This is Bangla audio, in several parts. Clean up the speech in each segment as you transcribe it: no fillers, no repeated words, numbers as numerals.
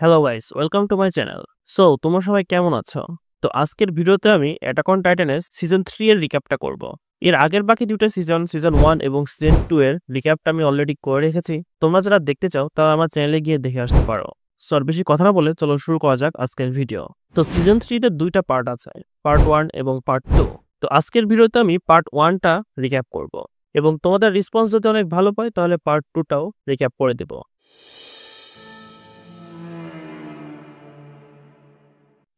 Hello guys, welcome to my channel. So তোমরা সবাই কেমন আছো? তো আজকের ভিডিওতে আমি অ্যাটাক অন টাইটানের সিজন 3 এর রিক্যাপটা করব। এর আগের বাকি দুটো সিজন 1 এবং সিজন 2 এর রিক্যাপটা আমি অলরেডি করে রেখেছি। তোমরা যারা দেখতে চাও তারা আমার চ্যানেলে গিয়ে দেখে আসতে পারো। সো আর বেশি কথা না বলে চলো শুরু করা যাক আজকের ভিডিও। তো সিজন 3 তে দুইটা পার্ট আছে, পার্ট 1 এবং পার্ট 2। তো আজকের ভিডিওতে আমি পার্ট 1টা রিক্যাপ করব এবং তোমাদের রেসপন্স যদি অনেক ভালো পাই তাহলে পার্ট 2টাও রিক্যাপ করে দেব।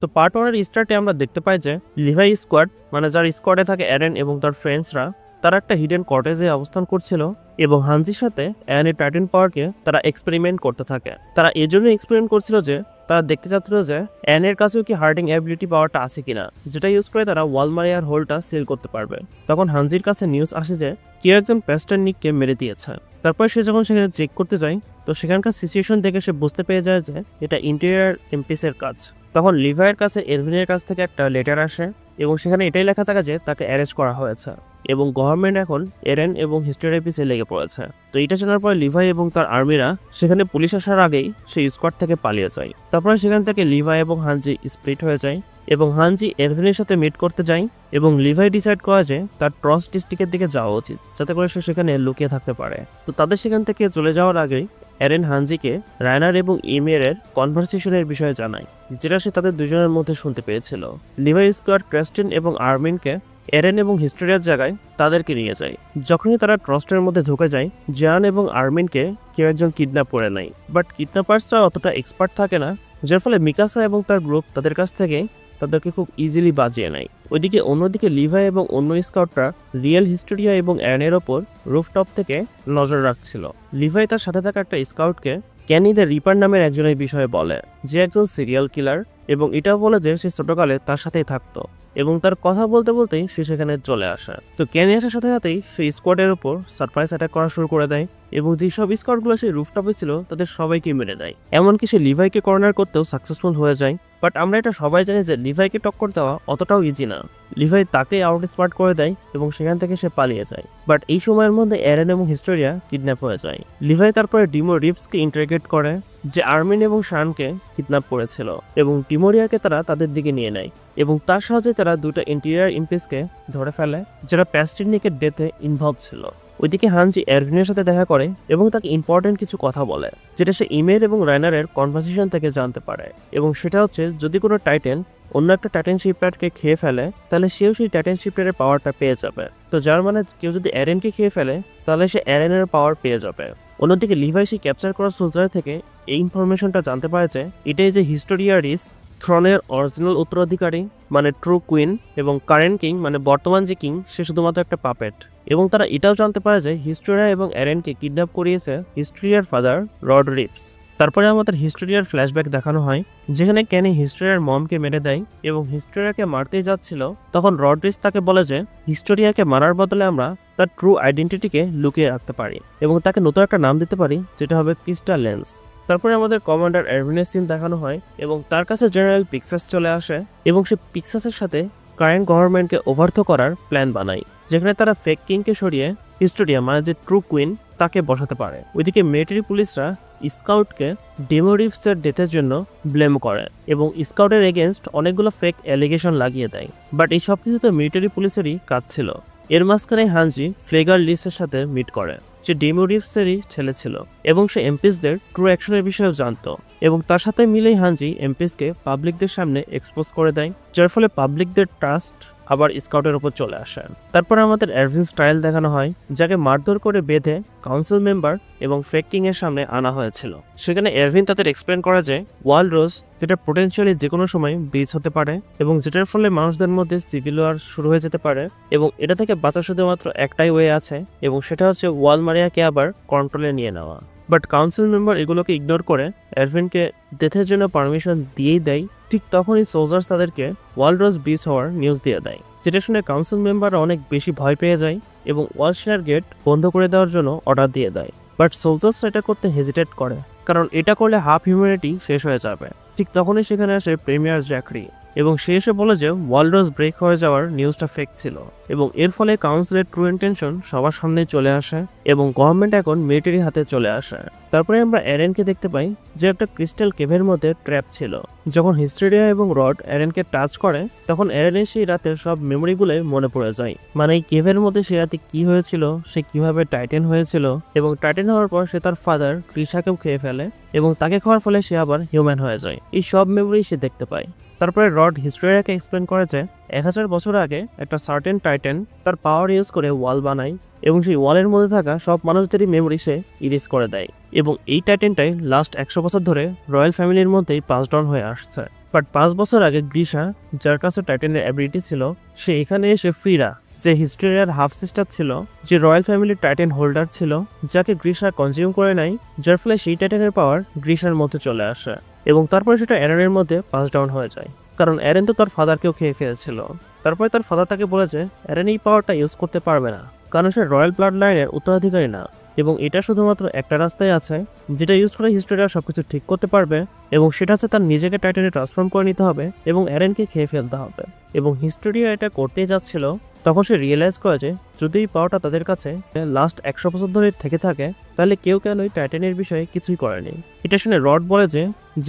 তো পার্ট 1 এর স্টার্টে আমরা দেখতে পাই যে লিভাই স্কোয়াড, মানে যার স্কোয়াডে থাকে অ্যারেন এবং তার ফ্রেন্ডসরা, তারা একটা হিডেন কটেজে অবস্থান করছিল এবং হানজির সাথে অ্যারেনের টাইটান পাওয়ারকে তারা এক্সপেরিমেন্ট করতে থাকে। তারা এজন্য এক্সপেরিমেন্ট করছিল যে তারা দেখতে চাচ্ছিল যে অ্যানের কাছেও কি হার্ডিং অ্যাবিলিটি পাওয়ারটা আছে কিনা, যেটা ইউজ করে তারা ওয়ালমারিয়ার হোলটা সিল করতে পারবে। তখন হানজির কাছে নিউজ আসে যে কেউ একজন প্যাস্টার নিককে মেরে দিয়েছে। তারপর সে যখন সেখানে চেক করতে যায় তো সেখানকার সিচুয়েশন দেখে সে বুঝতে পেরে যায় যে এটা ইন্টেরিয়ার এমপিসের কাজ। তখন লিভাইয়ের কাছে এরভিনের কাছ থেকে একটা লেটার আসে এবং সেখানে এটাই লেখা থাকে যে তাকে অ্যারেস্ট করা হয়েছে এবং গভর্নমেন্ট এখন এরেন এবং হিস্টোরিয়ার পিছিয়ে লেগে পড়েছে। তো এটা জানার পর লিভাই এবং তার আর্মিরা সেখানে পুলিশ আসার আগেই সেই স্কোয়াড থেকে পালিয়ে যায়। তারপরে সেখান থেকে লিভাই এবং হানজি স্প্লিট হয়ে যায় এবং হানজি এরভিনের সাথে মিট করতে যায় এবং লিভাই ডিসাইড করে যে তার ট্রস ডিস্ট্রিক্টের দিকে যাওয়া উচিত, যাতে করে সে সেখানে লুকিয়ে থাকতে পারে। তো তাদের সেখান থেকে চলে যাওয়ার আগেই এরেন হানজিকে রায়নার এবং ইমিরের কনভারসেশনের বিষয়ে জানায়, যেটা সে তাদের দুজনের মধ্যে শুনতে পেয়েছিল। লিভাই স্কোয়াড ক্রেস্টিন এবং আর্মিনকে এরেন এবং হিস্টোরিয়ার জায়গায় তাদেরকে নিয়ে যায়। যখনই তারা ট্রস্টের মধ্যে ঢুকে যায়, জান এবং আর্মিনকে কেউ একজন কিডন্যাপ করে নেয়। বাট কিডন্যাপার্সরা অতটা এক্সপার্ট থাকে না, যার ফলে মিকাসা এবং তার গ্রুপ তাদের কাছ থেকে তাদেরকে খুব ইজিলি বাজিয়ে নেয়। ওইদিকে অন্যদিকে লিভাই এবং অন্য স্কাউটরা রিয়েল হিস্টোরিয়া এবং অ্যানের ওপর রুফটপ থেকে নজর রাখছিল। লিভাই তার সাথে থাকা একটা স্কাউটকে ক্যানি দ্য রিপার নামের একজনের বিষয়ে বলে, যে একজন সিরিয়াল কিলার, এবং এটাও বলে যে সে ছোটকালে তার সাথেই থাকতো এবং তার কথা বলতে বলতেই সে সেখানে চলে আসে। তো ক্যানি আসার সাথে সাথেই সেই স্কোয়াডের উপর সারপ্রাইজ অ্যাটাক করা শুরু করে দেয় এবং যেসব স্কোয়াডগুলো সেই রুফটপে ছিল তাদের সবাইকে মেরে দেয়। এমনকি সে লিভাইকে কর্নার করতেও সাকসেসফুল হয়ে যায়। বাট আমরা এটা সবাই জানি যে লিভাইকে টক্কর দেওয়া অতটাও ইজি না। লিভাই তাকে আউট স্মার্ট করে দেয় এবং সেখান থেকে সে পালিয়ে যায়। বাট এই সময়ের মধ্যে এরেন এবং হিস্টোরিয়া কিডন্যাপ হয়ে যায়। লিভাই তারপরে ডিমো রিপসকে ইন্টারোগেট করে, যে আর্মিন এবং শানকে কিডন্যাপ করেছিল, এবং টিমোরিয়াকে তারা তাদের দিকে নিয়ে নেয় এবং তার সাহায্যে তারা দুটো ইন্টেরিয়ার ইম্পিসকে ধরে ফেলে যারা প্যাস্টিনিকের ডেথে ইনভলভ ছিল। ওইদিকে হানজি এরভিনের সাথে দেখা করে এবং তাকে ইম্পর্টেন্ট কিছু কথা বলে, যেটা সে ইমের এবং রাইনারের কনভারসেশন থেকে জানতে পারে। এবং সেটা হচ্ছে যদি কোনো টাইটেন অন্য একটা টাইটান শিপরারকে খেয়ে ফেলে তাহলে সেও সেই টাইটান শিপরারের পাওয়ারটা পেয়ে যাবে। তো যার মানে কেউ যদি এরেনকে খেয়ে ফেলে তাহলে সে এরেনের পাওয়ার পেয়ে যাবে। অন্যদিকে লিভাই সেই ক্যাপচার করা সোলজার থেকে এই ইনফরমেশনটা জানতে পারে যে এটাই যে হিস্টোরিয়ারিস থ্রনের অরিজিনাল উত্তরাধিকারী, মানে ট্রু কুইন, এবং কারেন্ট কিং মানে বর্তমান যে কিং সে শুধুমাত্র একটা পাপেট। এবং তারা এটাও জানতে পারে যে হিস্টোরিয়া এবং এরেনকে কিডন্যাপ করিয়েছে হিস্টোরিয়ার ফাদার রড রিপস। তারপরে আমাদের হিস্টোরিয়ার ফ্ল্যাশব্যাক দেখানো হয়, যেখানে ক্যানি হিস্টোরিয়ার মমকে মেরে দেয় এবং হিস্টোরিয়াকে মারতেই যাচ্ছিল। তখন রডরিস তাকে বলে যে হিস্টোরিয়াকে মারার বদলে আমরা তার ট্রু আইডেন্টিটিকে লুকিয়ে রাখতে পারি এবং তাকে নতুন একটা নাম দিতে পারি, যেটা হবে ক্রিস্টাল লেন্স। তারপরে আমাদের কমান্ডার এরভিনের সিন দেখানো হয় এবং তার কাছে জেনারেল পিক্সাস চলে আসে এবং সে পিক্সাসের সাথে কারেন্ট গভর্নমেন্টকে ওভারথ্রো করার প্ল্যান বানায়, যেখানে তারা ফেক কিংকে সরিয়ে হিস্টোরিয়া মানে যে ট্রু কুইন তাকে বসাতে পারে। ওইদিকে মিলিটারি পুলিশরা স্কাউটকে ডেমোরিভসের ডেথের জন্য ব্লেম করে এবং স্কাউটের এগেনস্ট অনেকগুলো ফেক অ্যালিগেশন লাগিয়ে দেয়। বাট এই সব কিছুতে মিলিটারি পুলিশেরই কাজ ছিল। এর মাঝখানে হানজি ফ্লেগার লিসের সাথে মিট করে, যে ডেমোরিভসেরই ছেলে ছিল এবং সে এমপিসদের ট্রু অ্যাকশনের বিষয়েও জানতো এবং তার সাথে মিলেই হানজি এমপিসকে পাবলিকদের সামনে এক্সপোজ করে দেয়, যার ফলে পাবলিকদের ট্রাস্ট আবার স্কাউটের উপর চলে আসে। তারপর আমাদের এরভিন স্টাইল দেখানো হয়, যাকে মারধর করে বেঁধে কাউন্সিল মেম্বার এবং ফেক কিং এর সামনে আনা হয়েছিল। সেখানে এরভিন তাদের এক্সপ্লেন করে যে ওয়ালরোজ যেটা পোটেনশিয়ালি যে কোনো সময় ব্রিজ হতে পারে এবং যেটার ফলে মানুষদের মধ্যে সিভিল ওয়ার শুরু হয়ে যেতে পারে এবং এটা থেকে বাঁচা শুধুমাত্র একটাই ওয়ে আছে এবং সেটা হচ্ছে ওয়ালমারিয়াকে আবার কন্ট্রোলে নিয়ে নেওয়া। বাট কাউন্সিল মেম্বার এগুলোকে ইগনোর করে এরভিনকে ডেথের জন্য পারমিশন দিয়েই দেয়। ঠিক তখনই সোলজার্স তাদেরকে ওয়ালরোজ ব্রিজ হওয়ার নিউজ দিয়ে দেয়, যেটা শুনে কাউন্সিল মেম্বাররা অনেক বেশি ভয় পেয়ে যায় এবং ওয়ালশিয়ার গেট বন্ধ করে দেওয়ার জন্য অর্ডার দিয়ে দেয়। বাট সোলজার্স এটা করতে হেজিটেট করে, কারণ এটা করলে হাফ হিউম্যানিটি শেষ হয়ে যাবে। ঠিক তখনই সেখানে আসে প্রিমিয়ার জ্যাকরি এবং সে এসে বলে যে ওয়ালরাস ব্রেক হয়ে যাওয়ার নিউজটা ফেক ছিল এবং এর ফলে কাউন্সিলের ট্রু ইন্টেনশন সবার সামনে চলে আসে এবং গভর্নমেন্ট এখন মিলিটারি হাতে চলে আসে। তারপরে আমরা এরেনকে দেখতে পাই যে একটা ক্রিস্টাল কেভের মধ্যে ট্র্যাপ ছিল। যখন হিস্টেরিয়া এবং রড এরেনকে টাচ করে তখন এরেনের সেই রাতের সব মেমোরিগুলোই মনে পড়ে যায়। মানে এই কেভের মধ্যে সে রাতে কি হয়েছিল, সে কিভাবে টাইটেন হয়েছিল এবং টাইটেন হওয়ার পর সে তার ফাদার ক্রিশাকেও খেয়ে ফেলে এবং তাকে খাওয়ার ফলে সে আবার হিউম্যান হয়ে যায়। এই সব মেমোরি সে দেখতে পায়। তারপরে রড হিস্টোরিয়াকে এক্সপ্লেন করে যে 1000 বছর আগে একটা সার্টেন টাইটেন তার পাওয়ার ইউজ করে ওয়াল বানায় এবং সেই ওয়ালের মধ্যে থাকা সব মানুষদেরই মেমোরি সে ইরেজ করে দেয় এবং এই টাইটেনটাই লাস্ট 100 বছর ধরে রয়্যাল ফ্যামিলির মধ্যেই পাস ডাউন হয়ে আসছে। বাট 5 বছর আগে গ্রিশা, যার কাছে টাইটেনের অ্যাবিলিটি ছিল, সে এখানে এসে ফ্রিরা, যে হিস্টোরিয়ার হাফ সিস্টার ছিল, যে রয়্যাল ফ্যামিলির টাইটেন হোল্ডার ছিল, যাকে গ্রিশা কনজিউম করে নেয়, যার ফলে সেই টাইটেনের পাওয়ার গ্রিশার মধ্যে চলে আসে এবং তারপরে সেটা এরেনের মধ্যে পাস ডাউন হয়ে যায়, কারণ এরেন তো তার ফাদারকেও খেয়ে ফেলেছিল। তারপরে তার ফাদার তাকে বলেছে এরেন এই পাওয়ারটা ইউজ করতে পারবে না, কারণ সে রয়্যাল ব্লাড লাইনের উত্তরাধিকারী না এবং এটা শুধুমাত্র একটা রাস্তায় আছে যেটা ইউজ করে হিস্টোরিয়া সবকিছু ঠিক করতে পারবে এবং সেটা হচ্ছে তার নিজেকে টাইটেনে ট্রান্সফর্ম করে নিতে হবে এবং এরেনকে খেয়ে ফেলতে হবে। এবং হিস্টোরিয়া এটা করতেই যাচ্ছিল, তখন সে রিয়েলাইজ করে যে যদি এই পাওয়ারটা তাদের কাছে লাস্ট 100 বছর ধরে থেকে থাকে তাহলে কেউ কেন ওই টাইটেনের বিষয়ে কিছুই করেনি। এটা শুনে রড বলে যে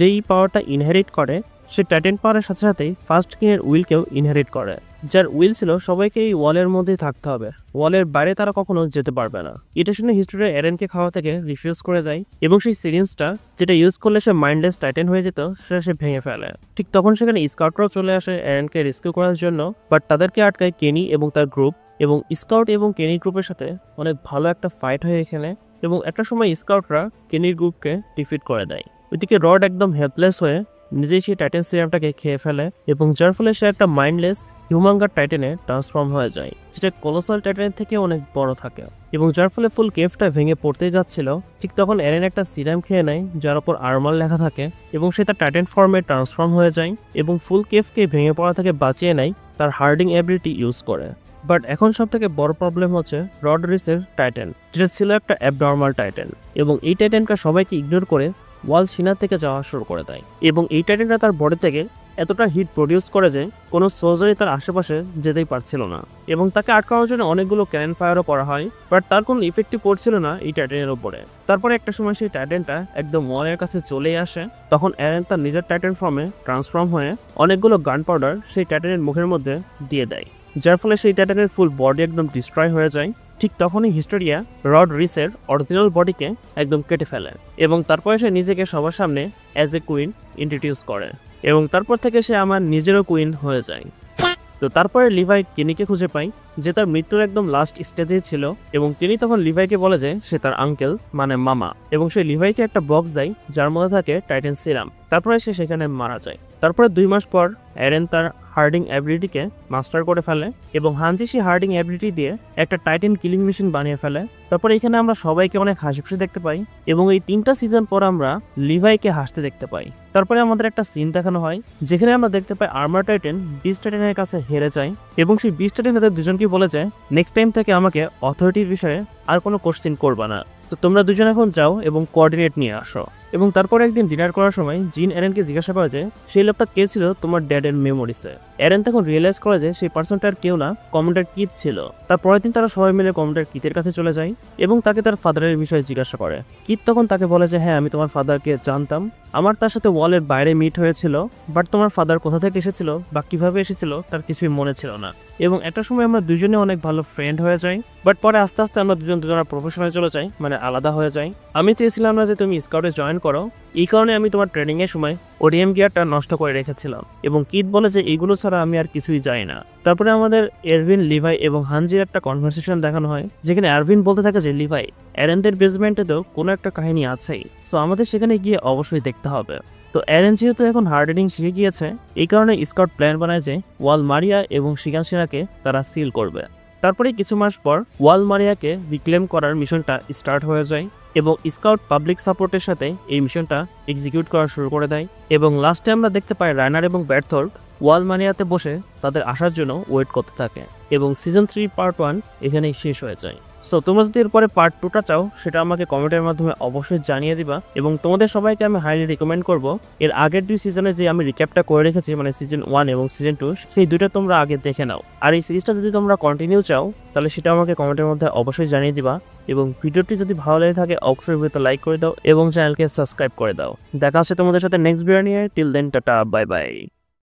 এই পাওয়ারটা ইনহেরিট করে সে টাইটেন পাওয়ারের সাথে সাথেই ফার্স্ট কিংয়ের উইলকেও ইনহেরিট করে, যার উইল ছিল সবাইকে এই ওয়ালের মধ্যেই থাকতে হবে, ওয়ালের বাইরে তারা কখনো যেতে পারবে না। এটা শুনে হিস্টোরিয়া এরেনকে খাওয়া থেকে রিফিউজ করে দেয় এবং সেই সিরিঞ্জটা যেটা ইউজ করলে সে মাইন্ডলেস টাইটেন হয়ে যেত সেটা সে ভেঙে ফেলে। ঠিক তখন সেখানে স্কাউটরাও চলে আসে এরেনকে রেস্কিউ করার জন্য, বাট তাদেরকে আটকায় কেনি এবং তার গ্রুপ এবং স্কাউট এবং কেনির গ্রুপের সাথে অনেক ভালো একটা ফাইট হয় এখানে এবং একটা সময় স্কাউটরা কেনির গ্রুপকে ডিফিট করে দেয়। ওইদিকে রড একদম হেল্পলেস হয়ে নিজেই সেই টাইটেন সিরামটাকে খেয়ে ফেলে এবং যার ফলে সে একটা মাইন্ডলেস হিউম্যাঙ্গার টাইটেনে ট্রান্সফর্ম হয়ে যায়, যেটা কলোসাল টাইটেনের থেকে অনেক বড় থাকে এবং যার ফলে ফুল কেভটা ভেঙে পড়তেই যাচ্ছিল। ঠিক তখন এরেন একটা সিরাম খেয়ে নেয় যার উপর আর্মার লেখা থাকে এবং সে তার টাইটেন ফর্মে ট্রান্সফর্ম হয়ে যায় এবং ফুল কেভকে ভেঙে পড়া থেকে বাঁচিয়ে নেয় তার হার্ডিং অ্যাবিলিটি ইউজ করে। বাট এখন সব থেকে বড় প্রবলেম হচ্ছে রড রিসের টাইটেন, যেটা ছিল একটা অ্যাবনর্মাল টাইটেন এবং এই টাইটেনটা সবাইকে ইগনোর করে ওয়াল সিনার থেকে যাওয়া শুরু করে দেয় এবং এই টাইটেনটা তার বডি থেকে এতটা হিট প্রডিউস করে যে কোনো সোলজারই তার আশেপাশে যেতেই পারছিল না এবং তাকে আটকানোর জন্য অনেকগুলো ক্যানন ফায়ারও করা হয়, বাট তার কোনো ইফেক্টই পড়ছিল না এই টাইটেনের উপরে। তারপরে একটা সময় সেই টাইটেনটা একদম ওয়ালের কাছে চলেই আসে, তখন এরেন তার নিজের টাইটেন ফর্মে ট্রান্সফর্ম হয়ে অনেকগুলো গান পাউডার সেই টাইটেনের মুখের মধ্যে দিয়ে দেয়, যার ফলে সেই টাইটেনের ফুল বডি একদম ডিস্ট্রয় হয়ে যায়। ঠিক তখনই হিস্টোরিয়া রড রিসের অরিজিনাল বডিকে একদম কেটে ফেলে এবং তারপরে সে নিজেকে সবার সামনে অ্যাজ এ কুইন ইন্ট্রোডিউস করে এবং তারপর থেকে সে আমার নিজেরও কুইন হয়ে যায়। তো তারপরে লিভাই কেনিকে খুঁজে পায়, যে তার মৃত্যুর একদম লাস্ট স্টেজেই ছিল এবং তিনি তখন লিভাইকে বলে যে সে তার আঙ্কেল মানে মামা এবং সে লিভাইকে একটা বক্স দেয় যার মধ্যে থাকে টাইটেন সিরাম। তারপরে সে সেখানে মারা যায়। তারপরে 2 মাস পর এরেন তার হার্ডিং অ্যাবিলিটিকে মাস্টার করে ফেলে এবং হানজি সেই হার্ডিং অ্যাবিলিটি দিয়ে একটা টাইটেন কিলিং মেশিন বানিয়ে ফেলে। তারপরে এখানে আমরা সবাইকে অনেক হাসি খুশি দেখতে পাই এবং এই 3টা সিজন পর আমরা লিভাইকে হাসতে দেখতে পাই। তারপরে আমাদের একটা সিন দেখানো হয় যেখানে আমরা দেখতে পাই আর্মার টাইটেন বিস্ট টাইটেনের কাছে হেরে যায় এবং সেই বিস্ট টাইটেন তাদের দুজনকে বলে যায় নেক্সট টাইম থেকে আমাকে অথরিটির বিষয়ে আর কোনো কোশ্চেন করবা না, তো তোমরা দুজন এখন যাও এবং কোঅর্ডিনেট নিয়ে আসো। এবং তারপর একদিন ডিনার করার সময় জিন এরেনকে জিজ্ঞাসা করে যে সেই লোকটা কে ছিল তোমার ড্যাডের মেমোরিসে। এরেন তখন রিয়েলাইজ করে যে সেই পার্সনটার কেউ না, কমান্ডার কিথ ছিল। তার পরের দিন তারা সবাই মিলে কমান্ডার কিথের কাছে চলে যায় এবং তাকে তার ফাদারের বিষয়ে জিজ্ঞাসা করে। কিথ তখন তাকে বলে যে হ্যাঁ, আমি তোমার ফাদারকে জানতাম, আমার তার সাথে ওয়ালের বাইরে মিট হয়েছিল, বাট তোমার ফাদার কোথা থেকে এসেছিল বা কিভাবে এসেছিল তার কিছুই মনে ছিল না। এবং একটা সময় আমরা দুজনে অনেক ভালো ফ্রেন্ড হয়ে যাই, বাট পরে আস্তে আস্তে আমরা দুজনের প্রফেশনে চলে যাই, মানে আলাদা হয়ে যাই। আমি চেয়েছিলাম না যে তুমি স্কাউটে জয়েন করো, এই কারণে আমি তোমার ট্রেনিং এর সময় ওডিএম গিয়ারটা নষ্ট করে রেখেছিলাম এবং কিথ বলে যে এইগুলো ছাড়া আমি আর কিছুই জানি না। তারপরে আমাদের এরভিন, লিভাই এবং হানজির একটা কনভারসেশন দেখানো হয় যেখানে এরভিন বলতে থাকে যে লিভাই, এরেনদের বেসমেন্টে তো কোনো একটা কাহিনী আছেই, সো আমাদের সেখানে গিয়ে অবশ্যই দেখতে হবে। তো এরেন যেহেতু এখন হার্ডেনিং শিখে গিয়েছে, এই কারণে স্কাউট প্ল্যান বানায় যে ওয়াল মারিয়া এবং শিগানশিনাকে তারা সিল করবে। তারপরে কিছু মাস পর ওয়াল মারিয়াকে রিক্লেম করার মিশনটা স্টার্ট হয়ে যায় এবং স্কাউট পাবলিক সাপোর্টের সাথে এই মিশনটা এক্সিকিউট করা শুরু করে দেয়। এবং লাস্টে আমরা দেখতে পাই রাইনার এবং বেরথোল্ট ওয়ালমানিয়াতে বসে তাদের আসার জন্য ওয়েট করতে থাকে এবং সিজন 3 পার্ট 1 এখানেই শেষ হয়ে যায়। সো তোমরা যদি এরপরে পার্ট 2টা চাও সেটা আমাকে কমেন্টের মাধ্যমে অবশ্যই জানিয়ে দিবা এবং তোমাদের সবাইকে আমি হাইলি রিকমেন্ড করব এর আগের 2 সিজনে যে আমি রিক্যাপটা করে রেখেছি মানে সিজন 1 এবং সিজন 2 সেই দুটো তোমরা আগে দেখে নাও। আর এই সিরিজটা যদি তোমরা কন্টিনিউ চাও তাহলে সেটা আমাকে কমেন্টের মধ্যে অবশ্যই জানিয়ে দিবা এবং ভিডিওটি যদি ভালো লাগে থাকে অবশ্যই ভিডিওতে লাইক করে দাও এবং চ্যানেলকে সাবস্ক্রাইব করে দাও। দেখা হচ্ছে তোমাদের সাথে নেক্সট ভিডিও নিয়ে। Till then tata bye by.